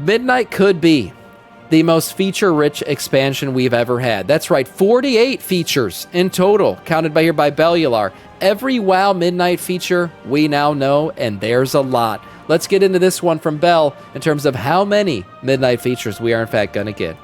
Midnight could be the most feature-rich expansion we've ever had. That's right, 48 features in total, counted by here by Bellular. Every WoW Midnight feature we now know, and there's a lot. Let's get into this one from Bell in terms of how many Midnight features we are in fact going to get.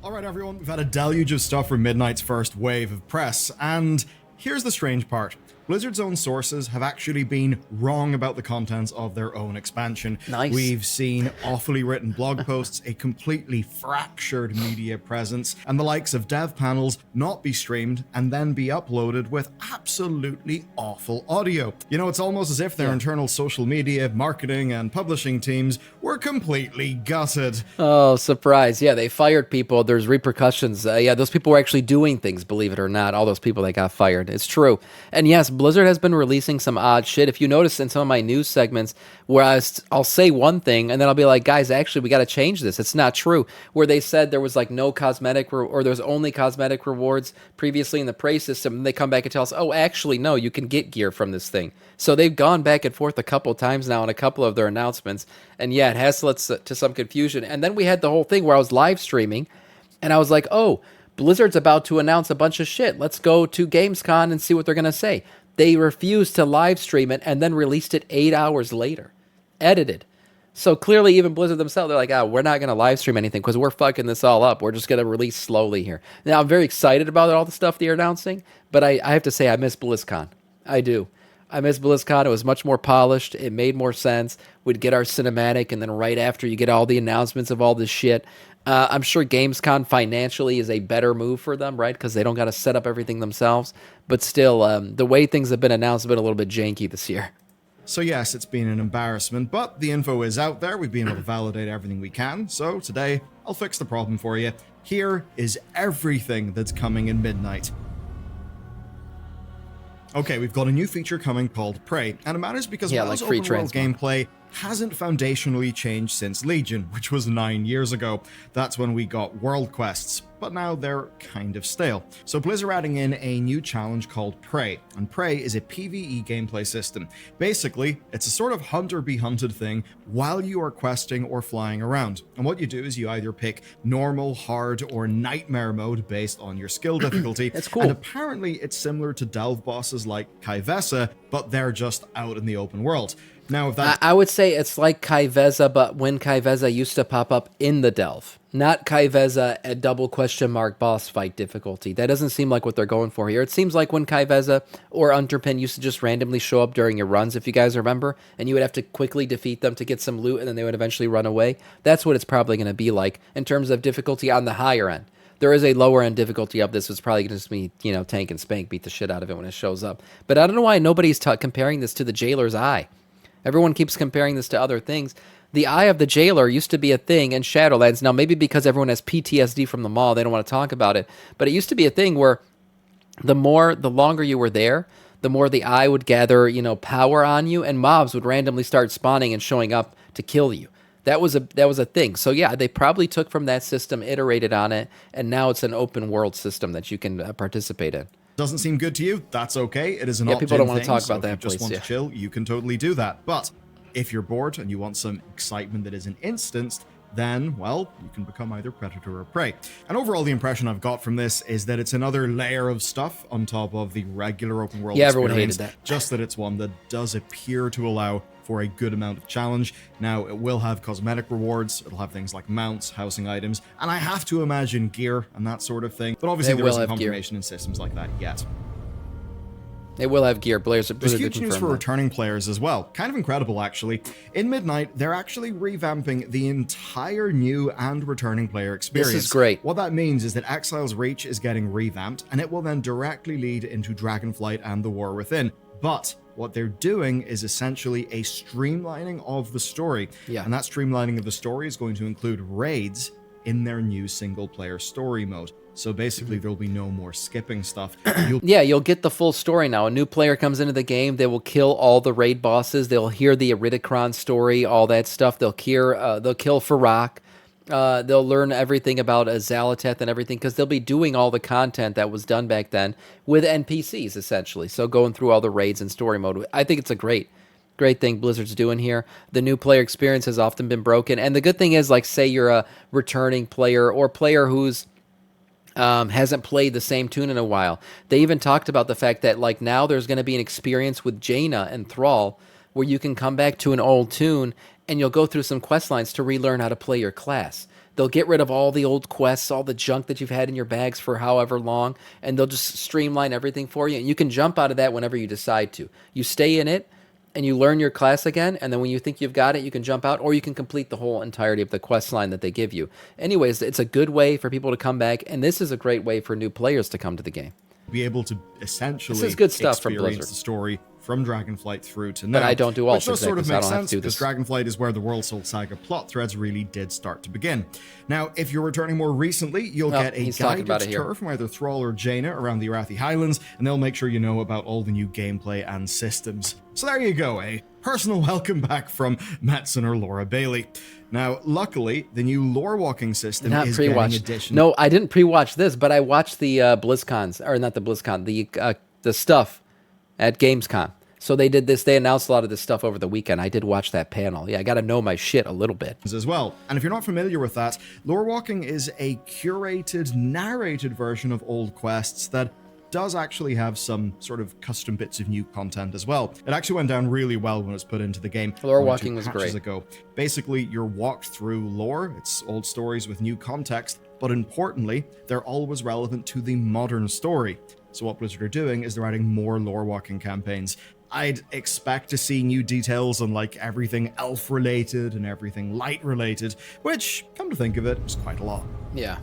Alright everyone, we've had a deluge of stuff from Midnight's first wave of press, and here's the strange part. Blizzard's own sources have actually been wrong about the contents of their own expansion. Nice. We've seen awfully written blog posts, a completely fractured media presence, and the likes of dev panels not be streamed and then be uploaded with absolutely awful audio. You know, it's almost as if their internal social media, marketing, and publishing teams were completely gutted. Oh, surprise. Yeah, they fired people. There's repercussions. Yeah, those people were actually doing things, believe it or not. All those people that got fired. It's true. And yes, Blizzard has been releasing some odd shit. If you notice in some of my news segments where I'll say one thing and then I'll be like, guys, actually, we got to change this. It's not true. Where they said there was like no cosmetic or there was only cosmetic rewards previously in the prey system. And they come back and tell us, oh, actually, no, you can get gear from this thing. So they've gone back and forth a couple times now in a couple of their announcements. And yeah, it has led to some confusion. And then we had the whole thing where I was live streaming and I was like, oh, Blizzard's about to announce a bunch of shit. Let's go to Gamescom and see what they're going to say. They refused to live stream it and then released it 8 hours later, edited. So clearly even Blizzard themselves, they're like, we're not going to live stream anything because we're fucking this all up. We're just going to release slowly here. Now, I'm very excited about all the stuff they're announcing, but I have to say I miss BlizzCon. I do. I miss BlizzCon. It was much more polished. It made more sense. We'd get our cinematic, and then right after you get all the announcements of all this shit. I'm sure Gamescom financially is a better move for them, right? Because they don't got to set up everything themselves. But still, the way things have been announced have been a little bit janky this year. So yes, it's been an embarrassment, but the info is out there. We've been able to validate everything we can. So today, I'll fix the problem for you. Here is everything that's coming in Midnight. Okay, we've got a new feature coming called Prey, and it matters because WoW's open world gameplay hasn't foundationally changed since Legion, which was 9 years ago. That's when we got world quests, but now they're kind of stale. So Blizzard are adding in a new challenge called Prey, and Prey is a PvE gameplay system. Basically, it's a sort of hunter be hunted thing while you are questing or flying around. And what you do is you either pick normal, hard, or nightmare mode based on your skill difficulty. That's cool. And apparently it's similar to delve bosses like Kaivesa, but they're just out in the open world. Now, if that I would say it's like Kaivesa, but when Kaivesa used to pop up in the Delve. Not Kaivesa at double question mark boss fight difficulty. That doesn't seem like what they're going for here. It seems like when Kaivesa or Underpin used to just randomly show up during your runs, if you guys remember, and you would have to quickly defeat them to get some loot, and then they would eventually run away. That's what it's probably going to be like in terms of difficulty on the higher end. There is a lower end difficulty of this. It's probably going to just be, tank and spank, beat the shit out of it when it shows up. But I don't know why nobody's comparing this to the Jailer's Eye. Everyone keeps comparing this to other things. The Eye of the Jailer used to be a thing in Shadowlands. Now, maybe because everyone has PTSD from the mall, they don't want to talk about it. But it used to be a thing where the longer you were there, the more the Eye would gather, power on you, and mobs would randomly start spawning and showing up to kill you. That was a thing. So yeah, they probably took from that system, iterated on it, and now it's an open world system that you can participate in. doesn't seem good to you, that's okay. It is an opt-in people don't want thing, to talk so about that. If you just want to chill, you can totally do that. But if you're bored and you want some excitement that isn't instanced, then, well, you can become either predator or prey. And overall, the impression I've got from this is that it's another layer of stuff on top of the regular open world experience. Everyone hated that. Just that it's one that does appear to allow for a good amount of challenge. Now, it will have cosmetic rewards, it'll have things like mounts, housing items, and I have to imagine gear and that sort of thing. But obviously there isn't confirmation in systems like that yet. It will have gear. There's huge news for returning players as well. Kind of incredible, actually. In Midnight, they're actually revamping the entire new and returning player experience. This is great. What that means is that Exile's Reach is getting revamped, and it will then directly lead into Dragonflight and the War Within. But what they're doing is essentially a streamlining of the story. Yeah. And that streamlining of the story is going to include raids in their new single-player story mode. So basically, there'll be no more skipping stuff. You'll get the full story now. A new player comes into the game, they will kill all the raid bosses, they'll hear the Iridikron story, all that stuff. They'll kill Farak. They'll learn everything about Xal'atath and everything, because they'll be doing all the content that was done back then with NPCs, essentially. So going through all the raids in story mode. I think it's a great great thing Blizzard's doing here. The new player experience has often been broken, and the good thing is, like, say you're a returning player or player who's hasn't played the same tune in a while. They even talked about the fact that, like, now there's going to be an experience with Jaina and Thrall where you can come back to an old tune and you'll go through some quest lines to relearn how to play your class. They'll get rid of all the old quests, all the junk that you've had in your bags for however long, and they'll just streamline everything for you. And you can jump out of that whenever you decide to. You stay in it, and you learn your class again, and then when you think you've got it, you can jump out, or you can complete the whole entirety of the quest line that they give you. Anyways, it's a good way for people to come back, and this is a great way for new players to come to the game. Be able to essentially this is good stuff from experience Blizzard. The story from Dragonflight through to now. But I don't do all which does sort of make sense, do because Dragonflight is where the World Soul Saga plot threads really did start to begin. Now, if you're returning more recently, you'll get a guided tour from either Thrall or Jaina around the Arathi Highlands, and they'll make sure you know about all the new gameplay and systems. So there you go, a personal welcome back from Metzen or Laura Bailey. Now, luckily, the new lore walking system is getting addition. No, I didn't pre-watch this, but I watched the BlizzCons, or not the BlizzCon, the stuff at Gamescom. So they did this. They announced a lot of this stuff over the weekend. I did watch that panel. Yeah, I got to know my shit a little bit. As well. And if you're not familiar with that, lore walking is a curated, narrated version of old quests that does actually have some sort of custom bits of new content as well. It actually went down really well when it was put into the game. Lore walking was great. Basically, you're walked through lore. It's old stories with new context, but importantly, they're always relevant to the modern story. So what Blizzard are doing is they're adding more lore walking campaigns. I'd expect to see new details on like everything elf related and everything light related, which, come to think of it, is quite a lot. Yeah.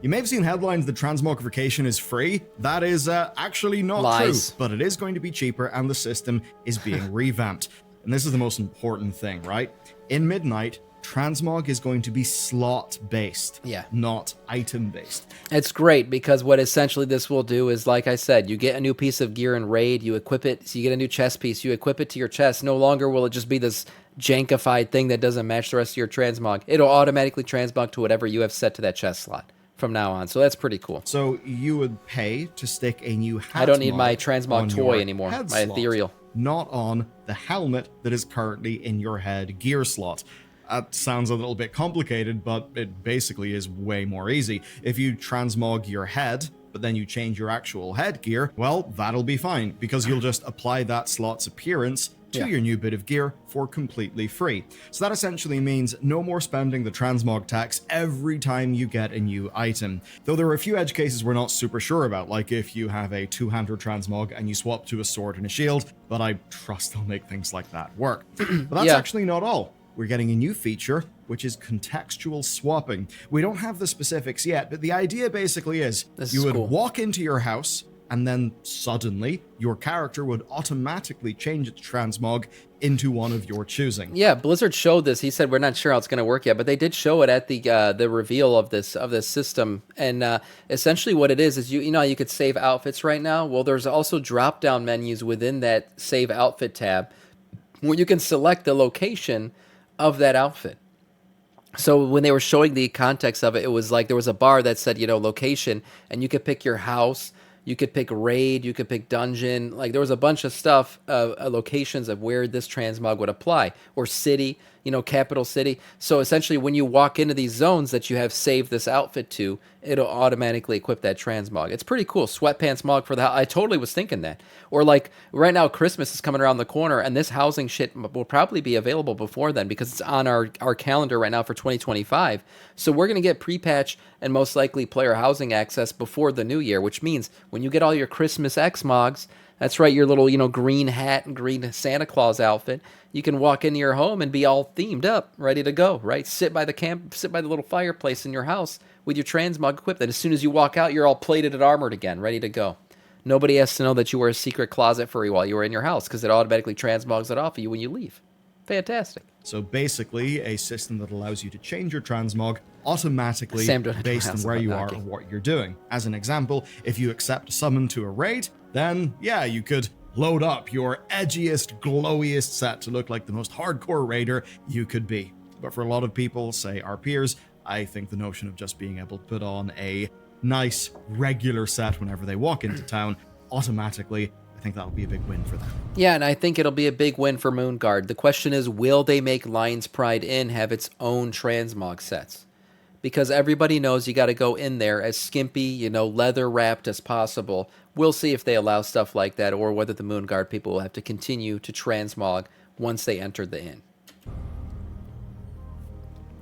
You may have seen headlines that transmogrification is free. That is actually not Lies. true, but it is going to be cheaper and the system is being revamped. And this is the most important thing, right? In Midnight, transmog is going to be slot-based, not item-based. It's great because what essentially this will do is, like I said, you get a new piece of gear in Raid, you equip it, so you get a new chest piece, you equip it to your chest. No longer will it just be this jankified thing that doesn't match the rest of your transmog. It'll automatically transmog to whatever you have set to that chest slot from now on. So that's pretty cool. So you would pay to stick a new hat I don't need my mod transmog on toy your anymore, head my slot, ethereal. not on the helmet that is currently in your head gear slot. That sounds a little bit complicated, but it basically is way more easy. If you transmog your head, but then you change your actual headgear, well, that'll be fine, because you'll just apply that slot's appearance to your new bit of gear for completely free. So that essentially means no more spending the transmog tax every time you get a new item. Though there are a few edge cases we're not super sure about, like if you have a two-hander transmog and you swap to a sword and a shield, but I trust they'll make things like that work. But that's actually not all. We're getting a new feature, which is contextual swapping. We don't have the specifics yet, but the idea basically is you would walk into your house, and then suddenly your character would automatically change its transmog into one of your choosing. Yeah, Blizzard showed this. He said we're not sure how it's going to work yet, but they did show it at the reveal of this system. And essentially, what it is you know you could save outfits right now. Well, there's also drop down menus within that save outfit tab where you can select the location of that outfit. So when they were showing the context of it, it was like there was a bar that said, location, and you could pick your house, you could pick raid, you could pick dungeon. Like there was a bunch of stuff, locations of where this transmog would apply, or city, capital city. So essentially when you walk into these zones that you have saved this outfit to, it'll automatically equip that transmog. It's pretty cool. Sweatpants mog for the house. I totally was thinking that. Or like right now, Christmas is coming around the corner, and this housing shit will probably be available before then because it's on our calendar right now for 2025. So we're going to get pre-patch and most likely player housing access before the new year, which means when you get all your Christmas X mogs, that's right, your little, green hat and green Santa Claus outfit, you can walk into your home and be all themed up, ready to go, right? Sit by the little fireplace in your house with your transmog equipped. And as soon as you walk out, you're all plated and armored again, ready to go. Nobody has to know that you were a secret closet furry while you were in your house because it automatically transmogs it off of you when you leave. Fantastic. So basically, a system that allows you to change your transmog automatically based on where you are or what you're doing. As an example, if you accept a summon to a raid, then yeah, you could load up your edgiest, glowiest set to look like the most hardcore raider you could be. But for a lot of people, say our peers, I think the notion of just being able to put on a nice, regular set whenever they walk into town automatically I think that'll be a big win for them. Yeah, and I think it'll be a big win for Moonguard. The question is, will they make Lion's Pride Inn have its own transmog sets? Because everybody knows you got to go in there as skimpy, leather wrapped as possible. We'll see if they allow stuff like that, or whether the Moonguard people will have to continue to transmog once they enter the inn.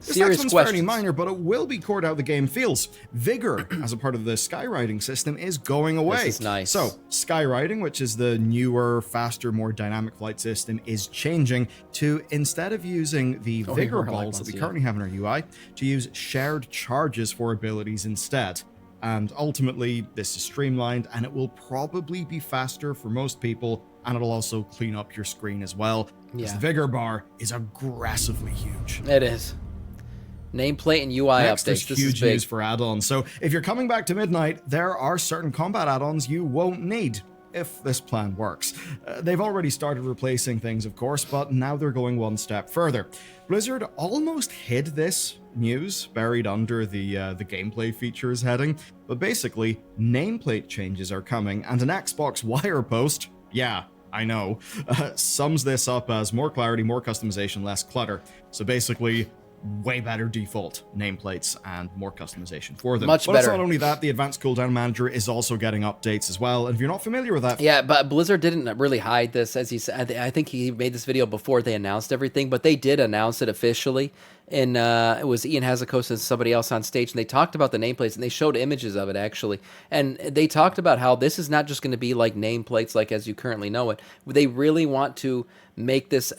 This next one's fairly minor, but it will be core to how the game feels. Vigor, as a part of the skywriting system, is going away. This is nice. So, skywriting, which is the newer, faster, more dynamic flight system, is changing to, instead of using the Vigor balls that we currently have in our UI, to use shared charges for abilities instead. And ultimately, this is streamlined, and it will probably be faster for most people, and it'll also clean up your screen as well. Because the Vigor bar is aggressively huge. It is. Nameplate and UI Next, updates. There's huge news for add-ons. So if you're coming back to Midnight, there are certain combat add-ons you won't need if this plan works. They've already started replacing things, of course, but now they're going one step further. Blizzard almost hid this news buried under the gameplay features heading, but basically, nameplate changes are coming, and an Xbox Wire post, yeah, I know, sums this up as more clarity, more customization, less clutter. So basically, way better default nameplates and more customization for them. Much but better. It's not only that, the advanced cooldown manager is also getting updates as well. And if you're not familiar with that, yeah, but Blizzard didn't really hide this, as he said. I think he made this video before they announced everything, but they did announce it officially. And it was Ian Hazakos and somebody else on stage, and they talked about the nameplates, and they showed images of it, actually. And they talked about how this is not just going to be like nameplates like as you currently know it. They really want to make this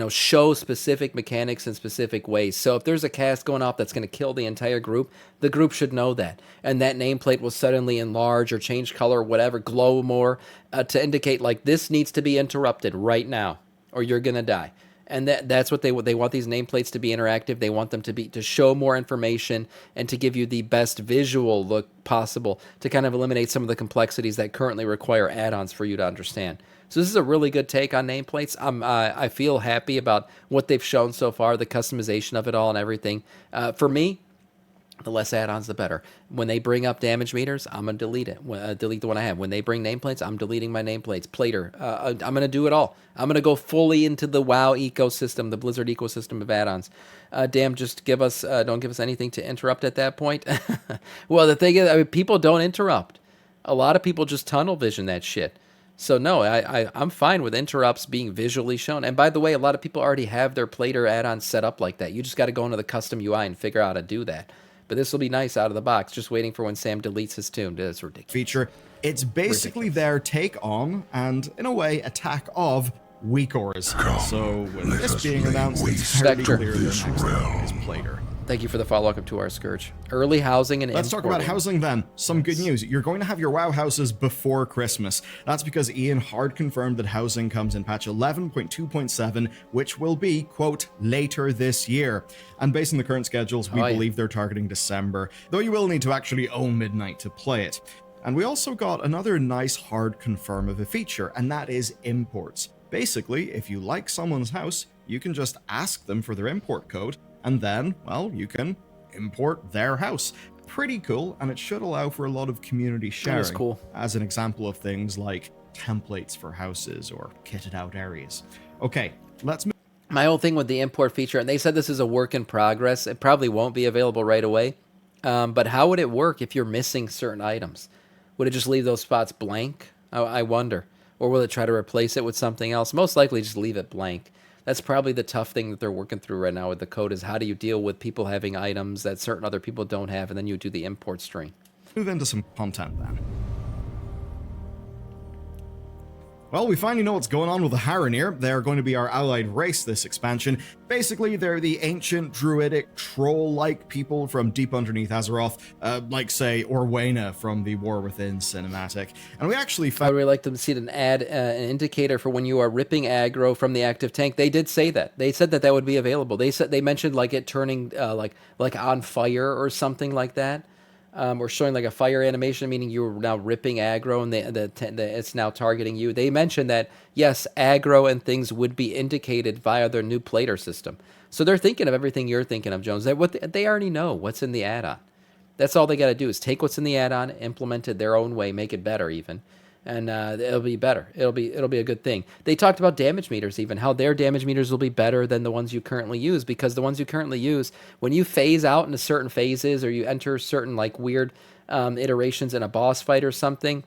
show specific mechanics in specific ways. So if there's a cast going off that's going to kill the entire group, the group should know that. And that nameplate will suddenly enlarge or change color or whatever, glow more, to indicate like this needs to be interrupted right now or you're going to die. And that's what they want these nameplates to be interactive. They want them to show more information and to give you the best visual look possible to kind of eliminate some of the complexities that currently require add-ons for you to understand. So this is a really good take on nameplates. I feel happy about what they've shown so far, the customization of it all and everything. For me, the less add-ons, the better. When they bring up damage meters, I'm going to delete it. Delete the one I have. When they bring nameplates, I'm deleting my nameplates. Plater, I'm going to do it all. I'm going to go fully into the WoW ecosystem, the Blizzard ecosystem of add-ons. Damn, just don't give us anything to interrupt at that point. Well, the thing is, people don't interrupt. A lot of people just tunnel vision that shit. So no, I'm fine with interrupts being visually shown. And by the way, a lot of people already have their Plater add-ons set up like that. You just got to go into the custom UI and figure out how to do that. But this will be nice out of the box, just waiting for when Sam deletes his tune. It's ridiculous. Feature. It's basically their take on, and in a way, attack of weak auras. So with this being announced, it's fairly clear their next thing is Plater. Thank you for the follow-up to our Scourge. Early housing and Let's talk about housing then. Some good news. You're going to have your WoW houses before Christmas. That's because Ian hard confirmed that housing comes in patch 11.2.7, which will be, quote, later this year. And based on the current schedules, we believe they're targeting December, though you will need to actually own Midnight to play it. And we also got another nice hard confirm of a feature, and that is imports. Basically, if you like someone's house, you can just ask them for their import code, and then, well, you can import their house. Pretty cool, and it should allow for a lot of community sharing. That's cool. As an example of things like templates for houses or kitted out areas. Okay, let's move. My whole thing with the import feature, and they said this is a work in progress. It probably won't be available right away. But how would it work if you're missing certain items? Would it just leave those spots blank? I wonder. Or will it try to replace it with something else? Most likely just leave it blank. That's probably the tough thing that they're working through right now with the code, is how do you deal with people having items that certain other people don't have, and then you do the import string. Move into some content then. Well, we finally know what's going on with the Haranir. They're going to be our allied race this expansion. Basically, they're the ancient, druidic, troll-like people from deep underneath Azeroth, like, say, Orwena from the War Within cinematic. And we actually found... I would really like to see an indicator for when you are ripping aggro from the active tank. They did say that. They said that would be available. They mentioned like it turning like on fire or something like that. Or showing like a fire animation, meaning you're now ripping aggro and it's now targeting you. They mentioned that, yes, aggro and things would be indicated via their new Plater system. So they're thinking of everything you're thinking of, Jones. They already know what's in the add-on. That's all they got to do is take what's in the add-on, implement it their own way, make it better even. and it'll be better. It'll be a good thing. They talked about damage meters, even how their damage meters will be better than the ones you currently use, because the ones you currently use, when you phase out into certain phases or you enter certain like weird iterations in a boss fight or something,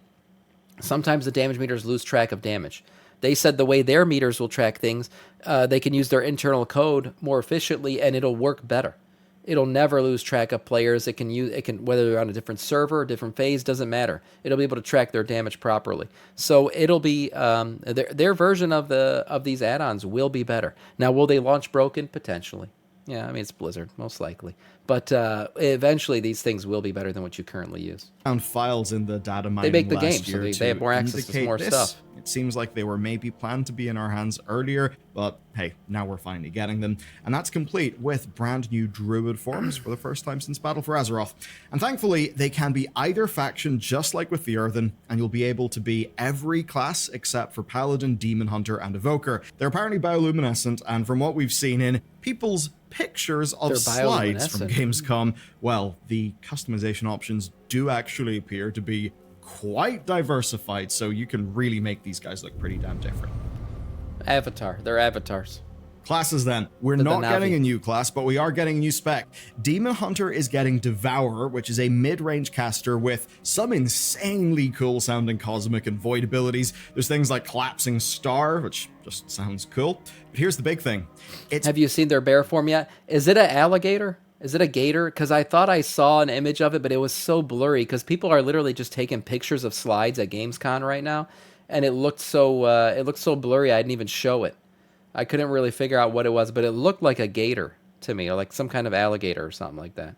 sometimes the damage meters lose track of damage. They said the way their meters will track things, they can use their internal code more efficiently, and it'll work better. It'll never lose track of players. It can whether they're on a different server, a different phase, doesn't matter. It'll be able to track their damage properly. So it'll be their version of these add-ons will be better. Now, will they launch broken? Potentially. Yeah, I mean, it's Blizzard, most likely. But eventually, these things will be better than what you currently use. Found files in the data mining they make the last game, year so they have more access to more stuff. It seems like they were maybe planned to be in our hands earlier, but hey, now we're finally getting them. And that's complete with brand new Druid forms for the first time since Battle for Azeroth. And thankfully, they can be either faction, just like with the Earthen, and you'll be able to be every class except for Paladin, Demon Hunter, and Evoker. They're apparently bioluminescent, and from what we've seen in people's pictures of slides from Gamescom, well, the customization options do actually appear to be quite diversified, so you can really make these guys look pretty damn different. They're avatars. Classes then. We're not getting a new class, but we are getting a new spec. Demon Hunter is getting Devourer, which is a mid-range caster with some insanely cool sounding cosmic and void abilities. There's things like Collapsing Star, which just sounds cool. But here's the big thing. Have you seen their bear form yet? Is it an alligator? Is it a gator? Because I thought I saw an image of it, but it was so blurry because people are literally just taking pictures of slides at Gamescom right now, and it looked so blurry I didn't even show it. I couldn't really figure out what it was, but it looked like a gator to me, or like some kind of alligator or something like that.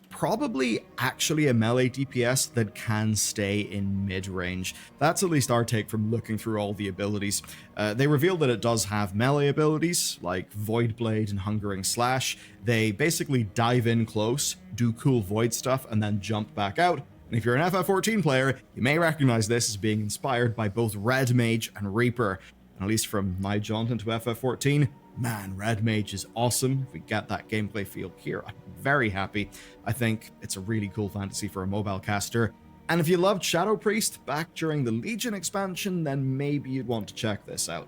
Probably actually a melee DPS that can stay in mid-range. That's at least our take from looking through all the abilities. They revealed that it does have melee abilities, like Void Blade and Hungering Slash. They basically dive in close, do cool Void stuff, and then jump back out. And if you're an FF14 player, you may recognize this as being inspired by both Red Mage and Reaper. At least from my jaunt into FF14, man, Red Mage is awesome. If we get that gameplay feel here, I'm very happy. I think it's a really cool fantasy for a mobile caster. And if you loved Shadow Priest back during the Legion expansion, then maybe you'd want to check this out.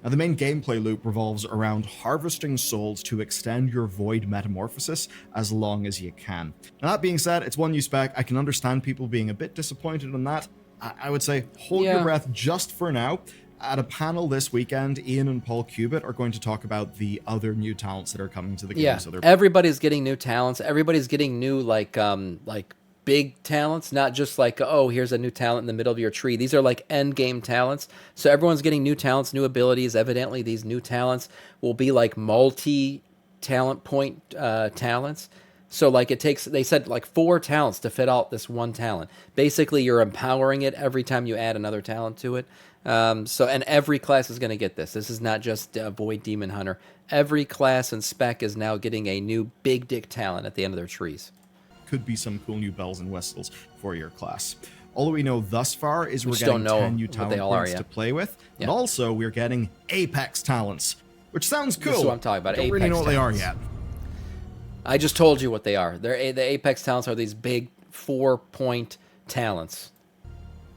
Now, the main gameplay loop revolves around harvesting souls to extend your Void metamorphosis as long as you can. Now, that being said, it's one new spec. I can understand people being a bit disappointed in that. I would say hold your breath just for now. At a panel this weekend, Ian and Paul Cubitt are going to talk about the other new talents that are coming to the game. Yeah, so everybody's getting new talents. Everybody's getting new like big talents, not just like, oh, here's a new talent in the middle of your tree. These are like end game talents. So everyone's getting new talents, new abilities. Evidently, these new talents will be like multi-talent point talents. So like they said like 4 talents to fit out this one talent. Basically, you're empowering it every time you add another talent to it. And every class is going to get this. This is not just Void Demon Hunter. Every class and spec is now getting a new big dick talent at the end of their trees. Could be some cool new bells and whistles for your class. All that we know thus far is we're getting 10 new talent points to play with. Yeah. And also, we're getting Apex talents, which sounds cool. This is what I'm talking about. I don't really know what they are yet. I just told you what they are. The Apex talents are these big 4-point talents.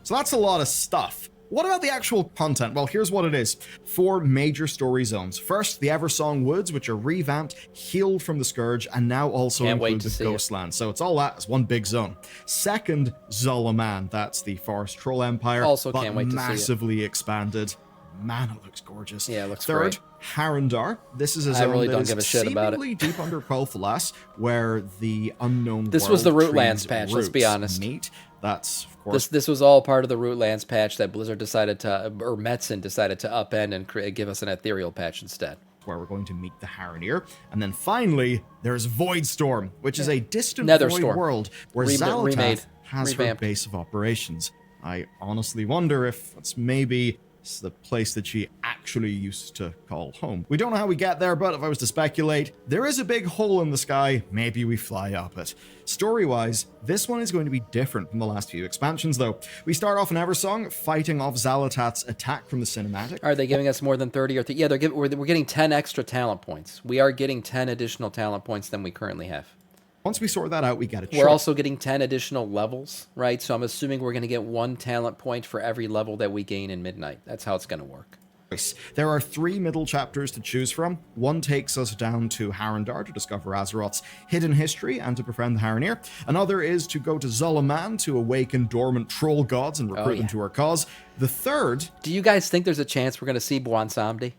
So that's a lot of stuff. What about the actual content? Well, here's what it is. 4 major story zones. First, the Eversong Woods, which are revamped, healed from the Scourge, and now also include the Ghostland. So it's all that as one big zone. Second, Zulaman. That's the Forest Troll Empire, also but can't wait to massively expanded. Man, it looks gorgeous. Yeah, it looks great. Third, Harandar. This is a zone really that don't is give a shit about it. deep under Quel'Thalas, where the unknown This world was the Rootlands trees patch, let's be honest. Meet. That's, of course... This was all part of the Rootlands patch that Blizzard decided to, or Metzen decided to upend and give us an ethereal patch instead. Where we're going to meet the Haranir. And then finally, there's Voidstorm, which is a distant void world where Xal'atath has her base of operations. I honestly wonder if it's maybe the place that she actually used to call home. We don't know how we get there, but if I was to speculate, there is a big hole in the sky. Maybe we fly up it. Story-wise, this one is going to be different from the last few expansions, though. We start off in Eversong, fighting off Xal'atath's attack from the cinematic. Are they giving us more than 30 or... Yeah, we're getting 10 extra talent points. We are getting 10 additional talent points than we currently have. Once we sort that out, we get a choice. We're also getting 10 additional levels, right? So I'm assuming we're going to get 1 talent point for every level that we gain in Midnight. That's how it's going to work. There are 3 middle chapters to choose from. One takes us down to Harrendar to discover Azeroth's hidden history and to befriend the Haranir. Another is to go to Zulaman to awaken dormant troll gods and recruit them to our cause. The third... Do you guys think there's a chance we're going to see Bwansamdi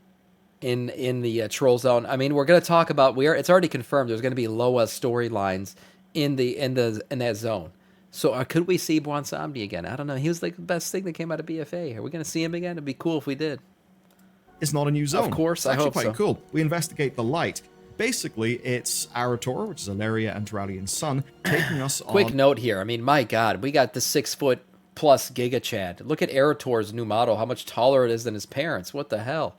in the troll zone? I mean, we're going to talk about... It's already confirmed there's going to be Loa storylines in that zone. So could we see Bwansamdi again? I don't know. He was like the best thing that came out of BFA. Are we going to see him again? It'd be cool if we did. It's not a new zone. Of course, I hope so. It's so. Quite cool. We investigate the light. Basically, it's Arator, which is Alaria and Turalian's son, taking us on... Quick note here. I mean, my God, we got the 6-foot plus Giga Chad. Look at Arator's new model, how much taller it is than his parents. What the hell?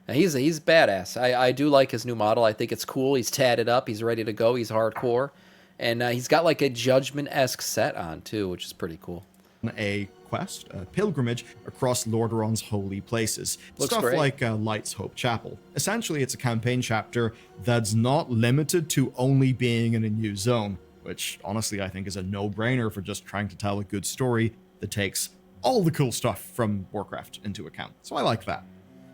Now, he's badass. I do like his new model. I think it's cool. He's tatted up. He's ready to go. He's hardcore. And he's got like a Judgment-esque set on, too, which is pretty cool. A quest, a pilgrimage across Lordaeron's holy places. Looks Stuff great. like Light's Hope Chapel. Essentially, it's a campaign chapter that's not limited to only being in a new zone, which honestly I think is a no-brainer for just trying to tell a good story that takes all the cool stuff from Warcraft into account. So I like that.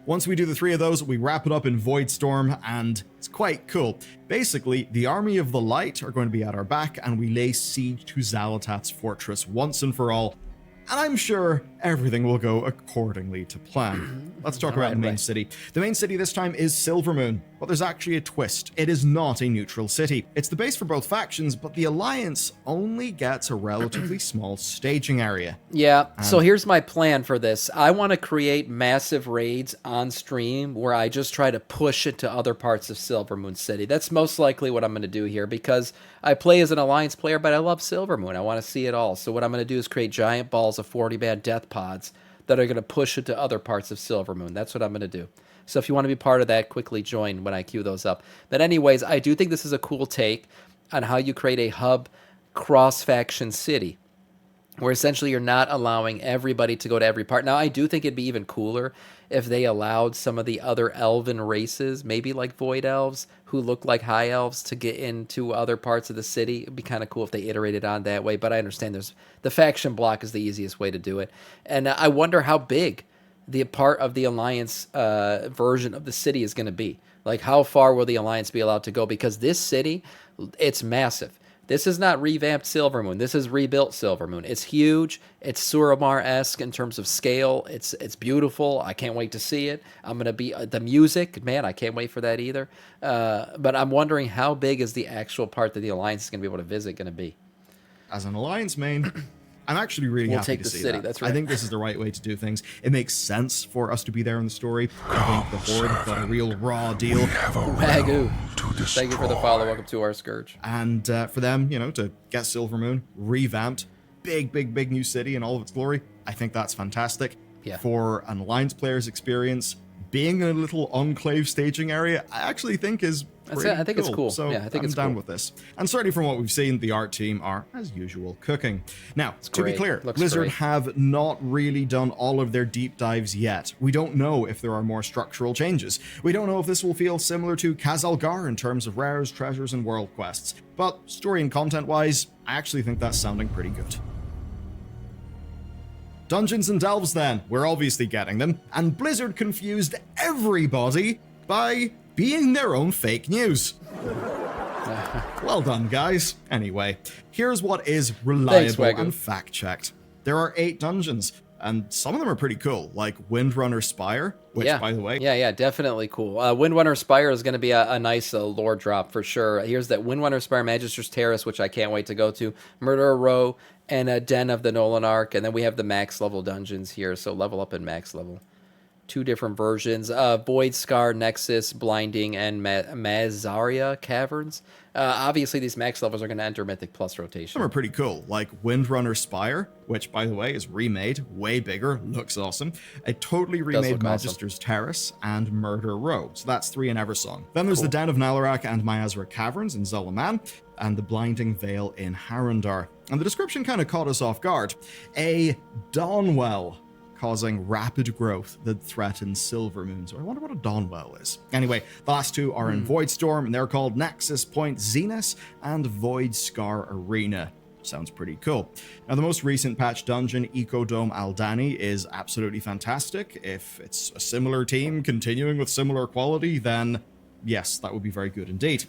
Once we do the 3 of those, we wrap it up in Voidstorm, and it's quite cool. Basically, the Army of the Light are going to be at our back, and we lay siege to Xal'atath's fortress once and for all. And I'm sure everything will go accordingly to plan. Let's talk about the main city. The main city this time is Silvermoon, but there's actually a twist. It is not a neutral city. It's the base for both factions, but the Alliance only gets a relatively small staging area. Yeah, so here's my plan for this. I want to create massive raids on stream where I just try to push it to other parts of Silvermoon City. That's most likely what I'm going to do here because I play as an Alliance player, but I love Silvermoon. I want to see it all. So what I'm going to do is create giant balls of 40-bad death pods that are going to push it to other parts of Silvermoon. That's what I'm going to do. So if you want to be part of that, quickly join when I queue those up. But anyways, I do think this is a cool take on how you create a hub cross-faction city where essentially you're not allowing everybody to go to every part. Now, I do think it'd be even cooler if they allowed some of the other elven races, maybe like Void Elves, who look like High Elves, to get into other parts of the city. It'd be kind of cool if they iterated on that way, but I understand the faction block is the easiest way to do it. And I wonder how big the part of the Alliance version of the city is going to be. Like, how far will the Alliance be allowed to go? Because this city, it's massive. This is not revamped Silvermoon. This is rebuilt Silvermoon. It's huge. It's Suramar-esque in terms of scale. It's beautiful. I can't wait to see it. I'm going to be... the music, man, I can't wait for that either. But I'm wondering how big is the actual part that the Alliance is going to be able to visit going to be? As an Alliance main... I'm actually really happy to see that. That's right. I think this is the right way to do things. It makes sense for us to be there in the story. I think the Horde have got a real raw deal. Wagyu. Thank you for the follow. Welcome to our Scourge. And for them, to get Silvermoon revamped, big new city in all of its glory, I think that's fantastic. Yeah. For an Alliance player's experience, being in a little enclave staging area, I actually think is pretty I think cool. it's cool. So yeah, I think I'm it's down cool. with this. And certainly from what we've seen, the art team are, as usual, cooking. Now, to be clear, Blizzard have not really done all of their deep dives yet. We don't know if there are more structural changes. We don't know if this will feel similar to Khazalgar in terms of rares, treasures, and world quests. But story and content-wise, I actually think that's sounding pretty good. Dungeons and Delves then, we're obviously getting them, and Blizzard confused everybody by being their own fake news. Well done, guys. Anyway, here's what is reliable and fact-checked. There are 8 dungeons, and some of them are pretty cool, like Windrunner Spire, which, by the way... Yeah, definitely cool. Windrunner Spire is going to be a nice lore drop for sure. Here's that Windrunner Spire Magister's Terrace, which I can't wait to go to, Murderer Row, and a Den of the Nolan Arc, and then we have the max level dungeons here, so level up in max level. 2 different versions, Void Scar, Nexus, Blinding, and Mazaria Caverns. Obviously, these max levels are going to enter Mythic Plus rotation. Some are pretty cool, like Windrunner Spire, which, by the way, is remade, way bigger, looks awesome. A totally remade Magister's Terrace, and Murder Row. So that's 3 in Eversong. Then there's the Den of Nalarak and Miasra Caverns in Zulaman, and the Blinding Veil in Harrendar. And the description kind of caught us off guard. A Dawnwell causing rapid growth that threatens Silvermoon. So I wonder what a Dawnwell is. Anyway, the last two are in Voidstorm, and they're called Nexus Point Zenith and Void Scar Arena. Sounds pretty cool. Now, the most recent patch dungeon, Ecodome Aldani, is absolutely fantastic. If it's a similar team continuing with similar quality, then yes, that would be very good indeed.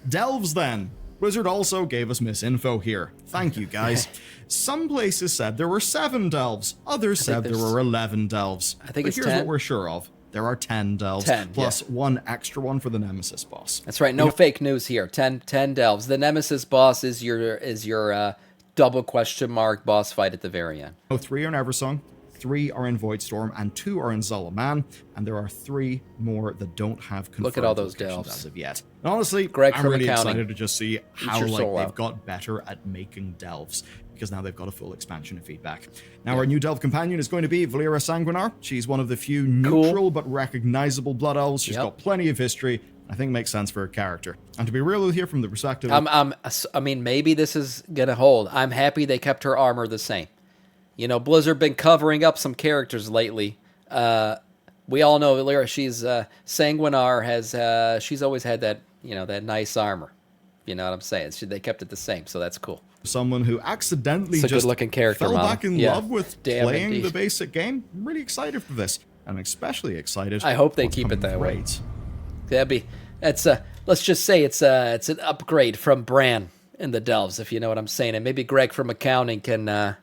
Delves, then. Blizzard also gave us misinfo here. Thank you, guys. Some places said there were 7 delves. Others said there were 11 delves. I think but it's here's 10. what we're sure of. There are 10 delves, 10, plus one extra one for the Nemesis boss. That's right. No fake news here. 10 delves. The Nemesis boss is your double question mark boss fight at the very end. 3 are in Eversong, 3 are in Voidstorm, and 2 are in Zalaman, and there are 3 more that don't have confirmed Look at all those locations delves as of yet. And honestly, Greg I'm from really accounting. excited to just see how your soul they've out. got better at making delves, because now they've got a full expansion of feedback. Now, our new delve companion is going to be Valera Sanguinar. She's one of the few neutral but recognizable blood elves. She's got plenty of history. I think makes sense for her character. And to be real with you, from the perspective I mean, maybe this is going to hold. I'm happy they kept her armor the same. You know, Blizzard been covering up some characters lately. We all know Lyra, she's Sanguinar has she's always had that, you know, that nice armor. You know what I'm saying? They kept it the same, so that's cool. Someone who accidentally just good-looking character fell model. back in love with playing indeed. the basic game. I'm really excited for this. I'm especially excited. I hope they what's keep it coming that with way. raids. Let's just say it's an upgrade from Bran in the Delves, if you know what I'm saying. And maybe Greg from accounting can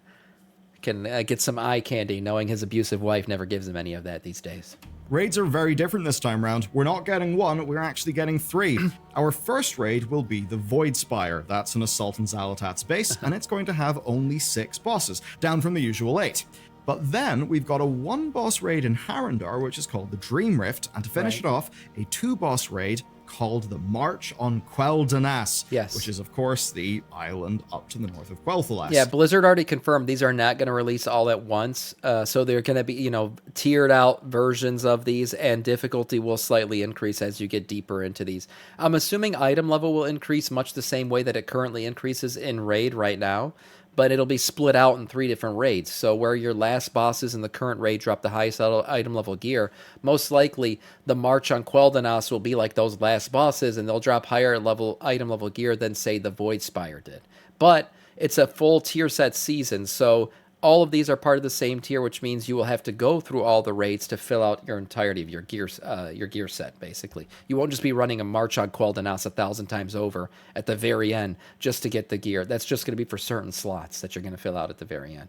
get some eye candy, knowing his abusive wife never gives him any of that these days. Raids are very different this time round. We're not getting 1, we're actually getting 3. Our first raid will be the Void Spire. That's an Assault on Xalatat's base, and it's going to have only 6 bosses, down from the usual 8. But then we've got a 1-boss raid in Harrendar, which is called the Dream Rift, and to finish it off, a 2-boss raid called the March on Quel'Danas, which is, of course, the island up to the north of Quel'Thalas. Yeah, Blizzard already confirmed these are not going to release all at once, so they're going to be, you know, tiered out versions of these, and difficulty will slightly increase as you get deeper into these. I'm assuming item level will increase much the same way that it currently increases in Raid right now, but it'll be split out in 3 different raids. So where your last bosses in the current raid drop the highest item level gear, most likely the March on Quel'Danas will be like those last bosses, and they'll drop higher level item level gear than, say, the Void Spire did. But it's a full tier set season, so all of these are part of the same tier, which means you will have to go through all the raids to fill out your entirety of your gear set, basically. You won't just be running a March on Quel'Danas 1,000 times over at the very end just to get the gear. That's just going to be for certain slots that you're going to fill out at the very end.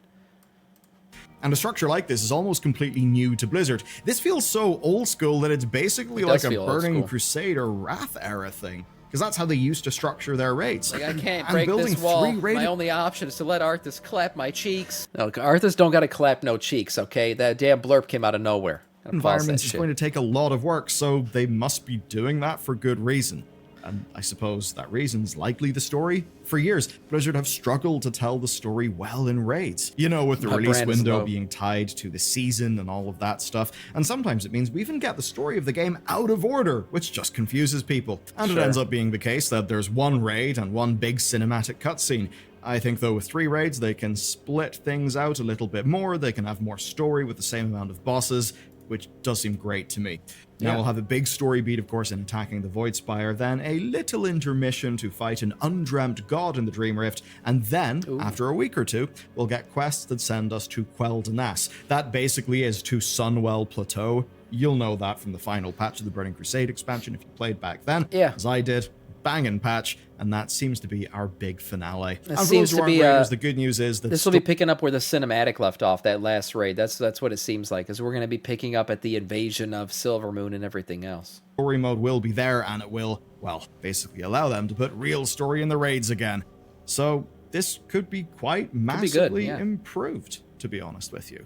And a structure like this is almost completely new to Blizzard. This feels so old school that it's basically like a Burning Crusade or Wrath era thing. Because that's how they used to structure their raids. Like, I can't break this wall. My only option is to let Arthas clap my cheeks. No, Arthas don't got to clap no cheeks, okay? That damn blurb came out of nowhere. Environment is going to take a lot of work, so they must be doing that for good reason. And I suppose that reason's likely the story. For years, Blizzard have struggled to tell the story well in raids. You know, with the release window being tied to the season and all of that stuff. And sometimes it means we even get the story of the game out of order, which just confuses people. And it ends up being the case that there's one raid and one big cinematic cutscene. I think, though, with 3 raids, they can split things out a little bit more. They can have more story with the same amount of bosses, which does seem great to me. Now we'll have a big story beat, of course, in attacking the Void Spire, then a little intermission to fight an undreamt god in the Dream Rift, and then, after a week or 2, we'll get quests that send us to Quel'Danas. That basically is to Sunwell Plateau. You'll know that from the final patch of the Burning Crusade expansion if you played back then, as I did. Banging patch, and that seems to be our big finale. It seems to be the good news is that this will be picking up where the cinematic left off, that last raid. That's what it seems like, because we're going to be picking up at the invasion of Silvermoon and everything else. Story mode will be there, and it will, well, basically allow them to put real story in the raids again. So this could be quite massively improved, to be honest with you.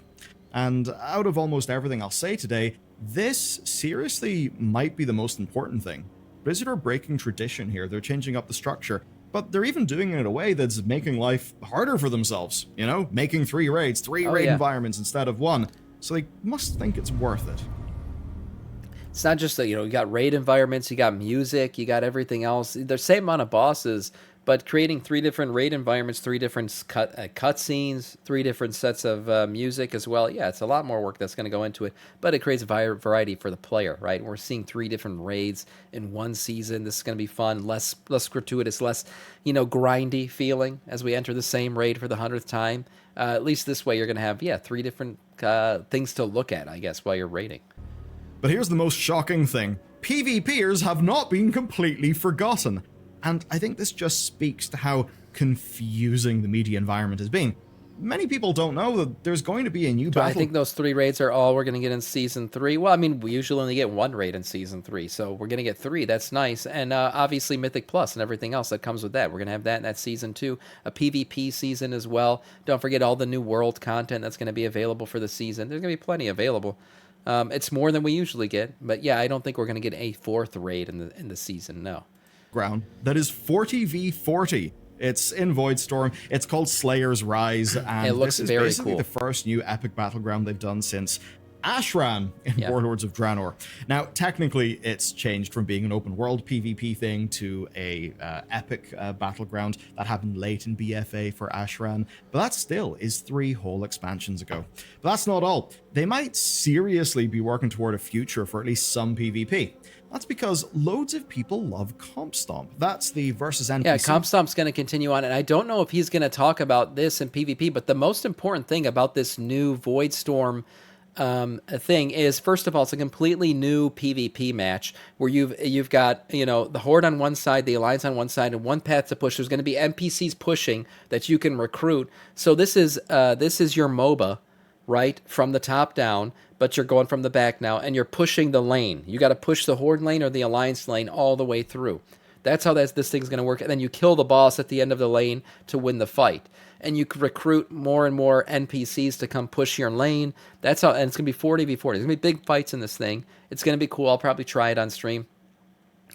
And out of almost everything I'll say today, this seriously might be the most important thing. Blizzard are breaking tradition here. They're changing up the structure, but they're even doing it in a way that's making life harder for themselves. You know, making 3 raids, 3 raid environments instead of 1. So they must think it's worth it. It's not just that, you got raid environments, you got music, you got everything else. There's the same amount of bosses, but creating 3 different raid environments, 3 different cut scenes, 3 different sets of music as well. Yeah, it's a lot more work that's going to go into it, but it creates variety for the player, right? We're seeing 3 different raids in one season. This is going to be fun, less gratuitous, less, grindy feeling as we enter the same raid for the 100th time. At least this way you're going to have, 3 different things to look at, I guess, while you're raiding. But here's the most shocking thing. PvPers have not been completely forgotten. And I think this just speaks to how confusing the media environment has been. Many people don't know that there's going to be a new battle. I think those 3 raids are all we're going to get in Season 3. Well, I mean, we usually only get 1 raid in Season 3, so we're going to get 3. That's nice. And obviously Mythic Plus and everything else that comes with that. We're going to have that in that Season 2. A PvP season as well. Don't forget all the new world content that's going to be available for the season. There's going to be plenty available. It's more than we usually get. But yeah, I don't think we're going to get a 4th raid in the season, no. Ground that is 40v40. It's in Voidstorm. It's called Slayer's Rise, and it looks this is very basically cool. the first new epic battleground they've done since Ashran in Warlords of Draenor. Now, technically, it's changed from being an open world PvP thing to a epic battleground that happened late in BFA for Ashran, but that still is 3 whole expansions ago. But that's not all. They might seriously be working toward a future for at least some PvP. That's because loads of people love Comp Stomp. That's the versus NPC. Yeah, Comp Stomp's going to continue on, and I don't know if he's going to talk about this in PvP, but the most important thing about this new Voidstorm thing is, first of all, it's a completely new PvP match where you've got, the Horde on one side, the Alliance on one side, and one path to push. There's going to be NPCs pushing that you can recruit. So this is your MOBA, right, from the top down, but you're going from the back now, and you're pushing the lane. You got to push the Horde lane or the Alliance lane all the way through. That's how this thing's going to work. And then you kill the boss at the end of the lane to win the fight. And you recruit more and more NPCs to come push your lane. That's how, and it's going to be 40v40. There's going to be big fights in this thing. It's going to be cool. I'll probably try it on stream.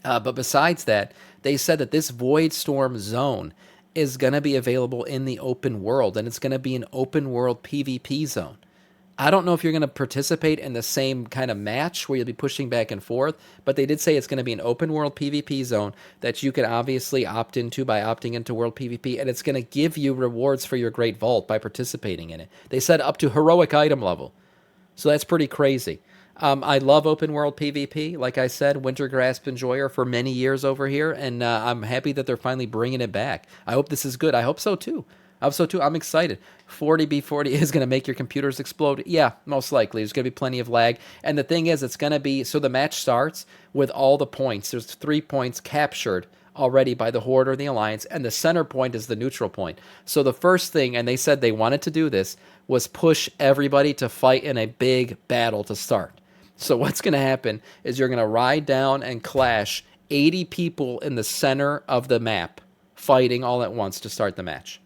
But besides that, they said that this Voidstorm zone is going to be available in the open world, and it's going to be an open world PvP zone. I don't know if you're going to participate in the same kind of match where you'll be pushing back and forth, but they did say it's going to be an open world PvP zone that you can obviously opt into by opting into World PvP, and it's going to give you rewards for your Great Vault by participating in it. They said up to heroic item level, so that's pretty crazy. I love open world PvP. Like I said, Wintergrasp Enjoyer for many years over here, and I'm happy that they're finally bringing it back. I hope this is good. I hope so too. I'm excited. 40v40 is going to make your computers explode. Yeah, most likely. There's going to be plenty of lag. And the thing is, it's going to be, so the match starts with all the points. There's 3 points captured already by the Horde or the Alliance, and the center point is the neutral point. So the first thing, and they said they wanted to do this, was push everybody to fight in a big battle to start. So what's going to happen is you're going to ride down and clash 80 people in the center of the map fighting all at once to start the match.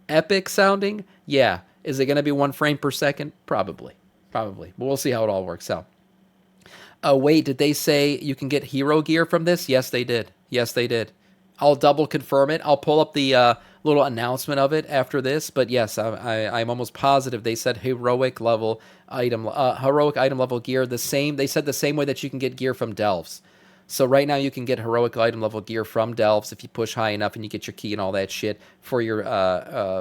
Epic sounding? Yeah. Is it going to be 1 frame per second? Probably. But we'll see how it all works out. Wait, did they say you can get hero gear from this? Yes, they did. I'll double confirm it. I'll pull up the little announcement of it after this. But yes, I'm almost positive they said heroic item level gear. They said the same way that you can get gear from Delves. So right now you can get heroic item level gear from Delves if you push high enough and you get your key and all that shit for your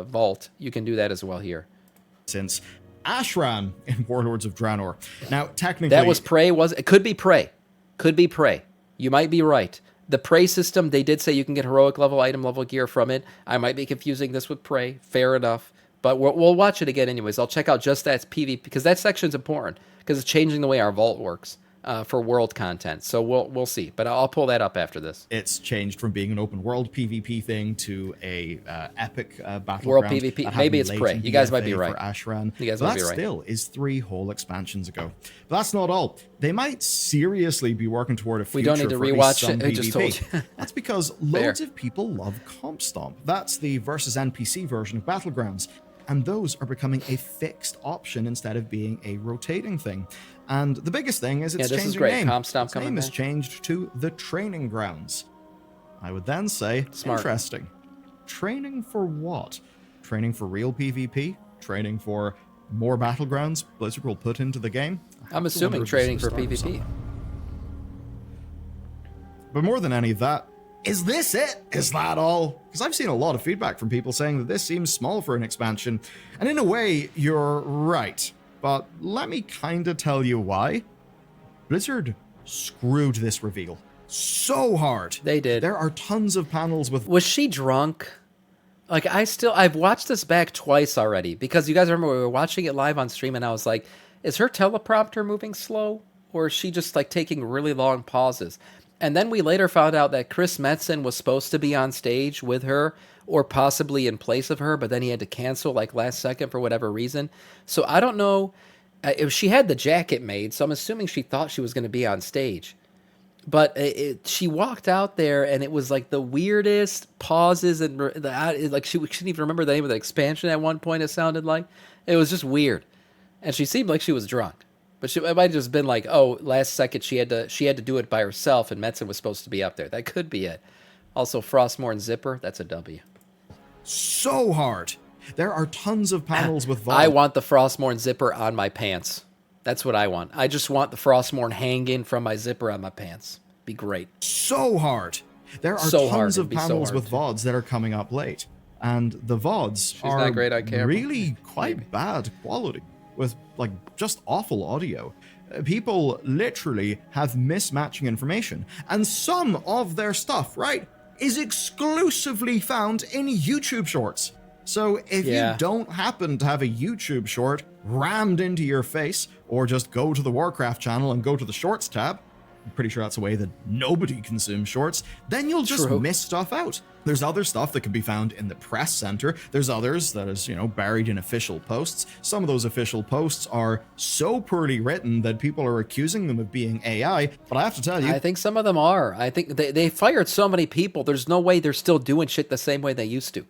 vault. You can do that as well here. Since Ashran in Warlords of Draenor. Now, technically... That was Prey, it? Could be Prey. You might be right. The Prey system, they did say you can get heroic item level gear from it. I might be confusing this with Prey. Fair enough. But we'll watch it again anyways. I'll check out just that PvP, because that section's important, because it's changing the way our vault works. For world content, so we'll see, but I'll pull that up after this. It's changed from being an open world PvP thing to a epic battleground. World PvP, maybe it's Prey. You guys might be right. For Ashran. You guys might be right. That still is 3 whole expansions ago. But that's not all. They might seriously be working toward a future. We don't need to rewatch it. I just told you. That's because loads of people love Comp Stomp. That's the versus NPC version of Battlegrounds. And those are becoming a fixed option instead of being a rotating thing. And the biggest thing is it's changing name. Its name is changed to the Training Grounds. I would then say, interesting. Training for what? Training for real PvP? Training for more battlegrounds Blizzard will put into the game? I'm assuming training for PvP. But more than any of that, is this it? Is that all? Because I've seen a lot of feedback from people saying that this seems small for an expansion. And in a way, you're right. But let me kinda tell you why. Blizzard screwed this reveal so hard. They did. There are tons of panels with... Was she drunk? Like, I've watched this back twice already, because you guys remember we were watching it live on stream, and I was like, is her teleprompter moving slow? Or is she just, like, taking really long pauses? And then we later found out that Chris Metzen was supposed to be on stage with her, or possibly in place of her, but then he had to cancel, like, last second for whatever reason. So I don't know if she had the jacket made, so I'm assuming she thought she was going to be on stage. But she walked out there, and it was like the weirdest pauses, and like she couldn't even remember the name of the expansion at one point. It sounded like it was just weird, and she seemed like she was drunk. But it might have just been like, oh, last second she had to do it by herself, and Metzen was supposed to be up there. That could be it. Also, Frostmourne Zipper, that's a W. So hard. There are tons of panels with I want the Frostmourne Zipper on my pants. That's what I want. I just want the Frostmourne hanging from my zipper on my pants. Be great. So hard. There are tons of panels with VODs that are coming up late. And the VODs are really quite bad quality, with like just awful audio. People literally have mismatching information. And some of their stuff, right, is exclusively found in YouTube Shorts. So if you don't happen to have a YouTube short rammed into your face, or just go to the Warcraft channel and go to the Shorts tab, I'm pretty sure that's a way that nobody consumes shorts, then you'll just miss stuff out. There's other stuff that can be found in the press center. There's others that is, buried in official posts. Some of those official posts are so poorly written that people are accusing them of being AI, but I have to tell you... I think some of them are. I think they fired so many people, there's no way they're still doing shit the same way they used to.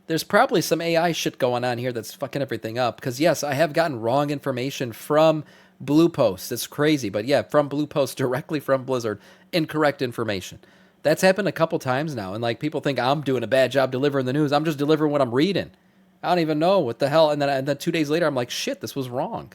There's probably some AI shit going on here that's fucking everything up. Because, yes, I have gotten wrong information from Blue Post. It's crazy. But, yeah, from Blue Post, directly from Blizzard, incorrect information. That's happened a couple times now. And, like, people think I'm doing a bad job delivering the news. I'm just delivering what I'm reading. I don't even know what the hell. And then 2 days later, I'm like, shit, this was wrong.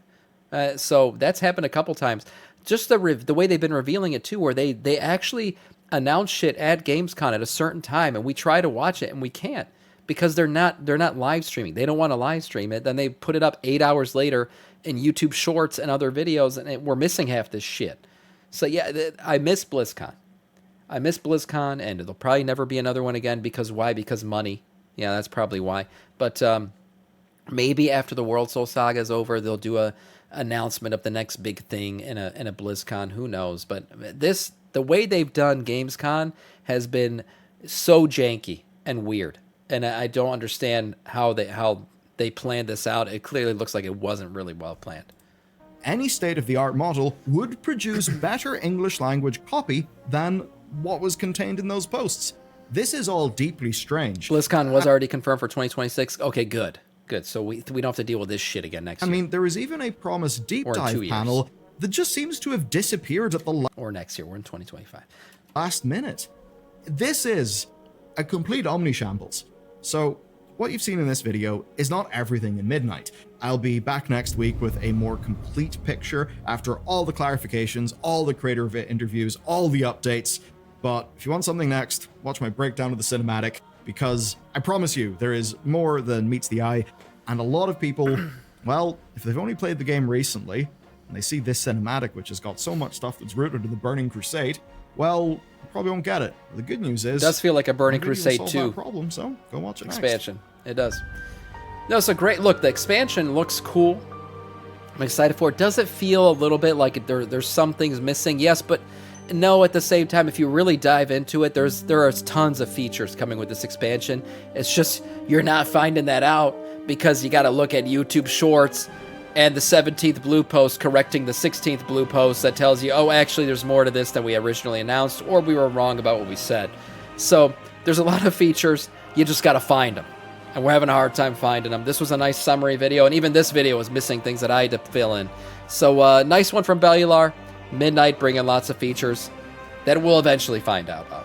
So that's happened a couple times. Just the way they've been revealing it, too, where they actually announce shit at Gamescom at a certain time. And we try to watch it, and we can't. Because they're not live streaming. They don't want to live stream it. Then they put it up 8 hours later in YouTube Shorts and other videos, and we're missing half this shit. So yeah, I miss BlizzCon. And there'll probably never be another one again. Because why? Because money. Yeah, that's probably why. But maybe after the World Soul Saga is over, they'll do a announcement of the next big thing in a BlizzCon. Who knows? But the way they've done Gamescom has been so janky and weird. And I don't understand how they planned this out. It clearly looks like it wasn't really well planned. Any state-of-the-art model would produce better English language copy than what was contained in those posts. This is all deeply strange. BlizzCon was already confirmed for 2026. Okay, good. So we don't have to deal with this shit again next year. I mean, there is even a promised deep dive panel that just seems to have disappeared at the or next year. We're in 2025. Last minute. This is a complete omnishambles. So, what you've seen in this video is not everything in Midnight. I'll be back next week with a more complete picture after all the clarifications, all the creator interviews, all the updates. But if you want something next, watch my breakdown of the cinematic, because I promise you, there is more than meets the eye. And a lot of people, well, if they've only played the game recently, and they see this cinematic, which has got so much stuff that's rooted in the Burning Crusade, well, probably won't get it. The good news is... It does feel like a Burning Crusade 2. Problem, so go watch it expansion. It does. No, so great. Look, the expansion looks cool. I'm excited for it. Does it feel a little bit like there's some things missing? Yes, but no, at the same time, if you really dive into it, there are tons of features coming with this expansion. It's just you're not finding that out because you got to look at YouTube Shorts and the 17th Blue Post correcting the 16th Blue Post that tells you, oh, actually, there's more to this than we originally announced, or we were wrong about what we said. So there's a lot of features. You just got to find them. And we're having a hard time finding them. This was a nice summary video, and even this video was missing things that I had to fill in. So nice one from Bellular. Midnight bringing lots of features that we'll eventually find out about.